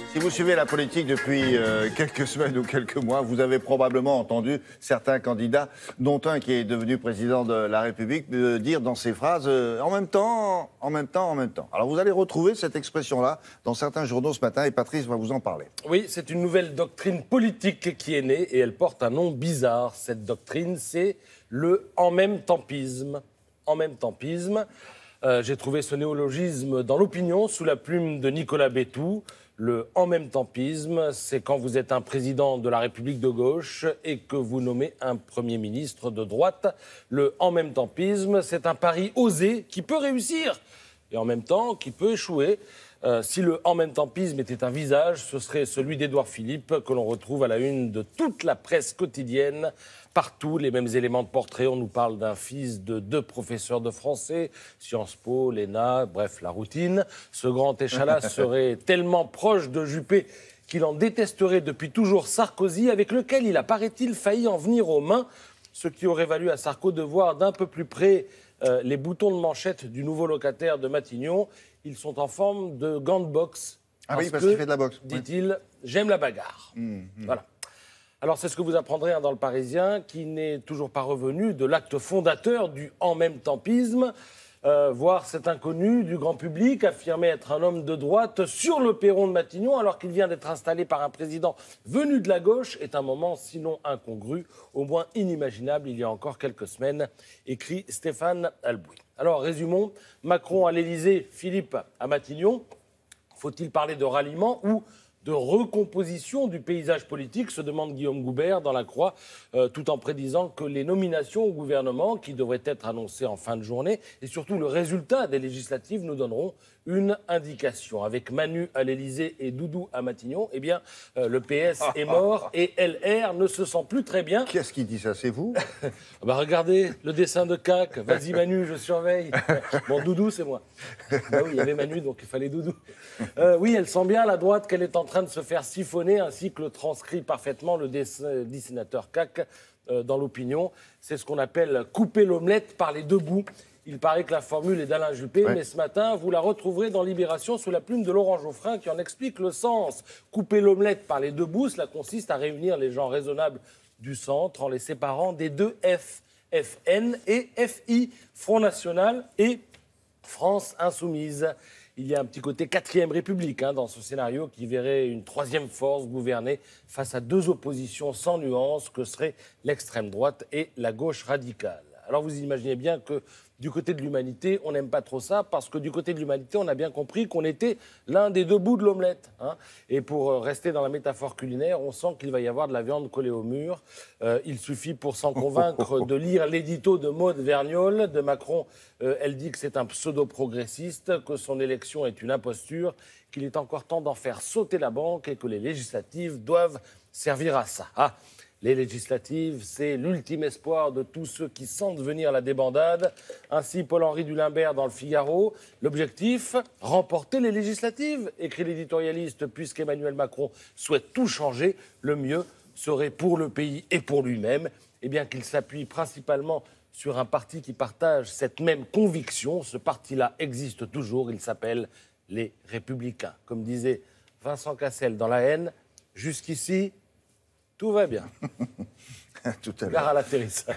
Si vous suivez la politique depuis quelques semaines ou quelques mois, vous avez probablement entendu certains candidats, dont un qui est devenu président de la République, dire dans ses phrases en même temps, en même temps, en même temps. Alors vous allez retrouver cette expression-là dans certains journaux ce matin et Patrice va vous en parler. Oui, c'est une nouvelle doctrine politique qui est née et elle porte un nom bizarre. Cette doctrine, c'est le en même tempisme. En même tempisme. J'ai trouvé ce néologisme dans l'opinion sous la plume de Nicolas Bétou. Le en même tempisme, c'est quand vous êtes un président de la République de gauche et que vous nommez un Premier ministre de droite. Le en même tempisme, c'est un pari osé qui peut réussir et en même temps qui peut échouer. Si le en même tempisme était un visage, ce serait celui d'Édouard Philippe que l'on retrouve à la une de toute la presse quotidienne. Partout, les mêmes éléments de portrait. On nous parle d'un fils de 2 professeurs de français, Sciences Po, l'ENA, bref, la routine. Ce grand échalas serait tellement proche de Juppé qu'il en détesterait depuis toujours Sarkozy, avec lequel il a, paraît-il, failli en venir aux mains, ce qui aurait valu à Sarko de voir d'un peu plus près les boutons de manchette du nouveau locataire de Matignon. Ils sont en forme de gants de boxe. Ah oui, parce qu'il fait de la boxe. Dit-il, j'aime la bagarre. Voilà. Alors, c'est ce que vous apprendrez dans Le Parisien, qui n'est toujours pas revenu de l'acte fondateur du en même tempisme. Voir cet inconnu du grand public affirmer être un homme de droite sur le perron de Matignon, alors qu'il vient d'être installé par un président venu de la gauche, est un moment sinon incongru, au moins inimaginable il y a encore quelques semaines, écrit Stéphane Albouy. Alors, résumons. Macron à l'Élysée, Philippe à Matignon. Faut-il parler de ralliement ou de recomposition du paysage politique, se demande Guillaume Goubert dans La Croix, tout en prédisant que les nominations au gouvernement, qui devraient être annoncées en fin de journée, et surtout le résultat des législatives, nous donneront une indication. Avec Manu à l'Élysée et Doudou à Matignon, eh bien, le PS est mort et LR ne se sent plus très bien. Qui est-ce qui dit ça? C'est vous? Regardez le dessin de CAC. Vas-y Manu, je surveille. Bon, Doudou, c'est moi. Oui, il y avait Manu, donc il fallait Doudou. Oui, elle sent bien, la droite, qu'elle est en train de se faire siphonner, ainsi que le transcrit parfaitement le dit sénateur CAC dans l'opinion. C'est ce qu'on appelle couper l'omelette par les 2 bouts. Il paraît que la formule est d'Alain Juppé, mais ce matin, vous la retrouverez dans Libération sous la plume de Laurent Geoffrin qui en explique le sens. Couper l'omelette par les 2 bouts, cela consiste à réunir les gens raisonnables du centre en les séparant des 2 F, FN et FI, Front National et France Insoumise. Il y a un petit côté 4e République dans ce scénario qui verrait une 3e force gouverner face à 2 oppositions sans nuance que seraient l'extrême droite et la gauche radicale. Alors vous imaginez bien que du côté de l'humanité, on n'aime pas trop ça parce que du côté de l'humanité, on a bien compris qu'on était l'un des 2 bouts de l'omelette. Et pour rester dans la métaphore culinaire, on sent qu'il va y avoir de la viande collée au mur. Il suffit pour s'en convaincre de lire l'édito de Maude Vergnol de Macron. Elle dit que c'est un pseudo-progressiste, que son élection est une imposture, qu'il est encore temps d'en faire sauter la banque et que les législatives doivent servir à ça. Les législatives, c'est l'ultime espoir de tous ceux qui sentent venir la débandade. Ainsi, Paul-Henri Dulembert dans Le Figaro. L'objectif, remporter les législatives, écrit l'éditorialiste, puisqu'Emmanuel Macron souhaite tout changer. Le mieux serait pour le pays et pour lui-même, eh bien qu'il s'appuie principalement sur un parti qui partage cette même conviction. Ce parti-là existe toujours, il s'appelle les Républicains. Comme disait Vincent Cassel dans La Haine, jusqu'ici, tout va bien. Tout à l'heure. Gare à l'atterrissage.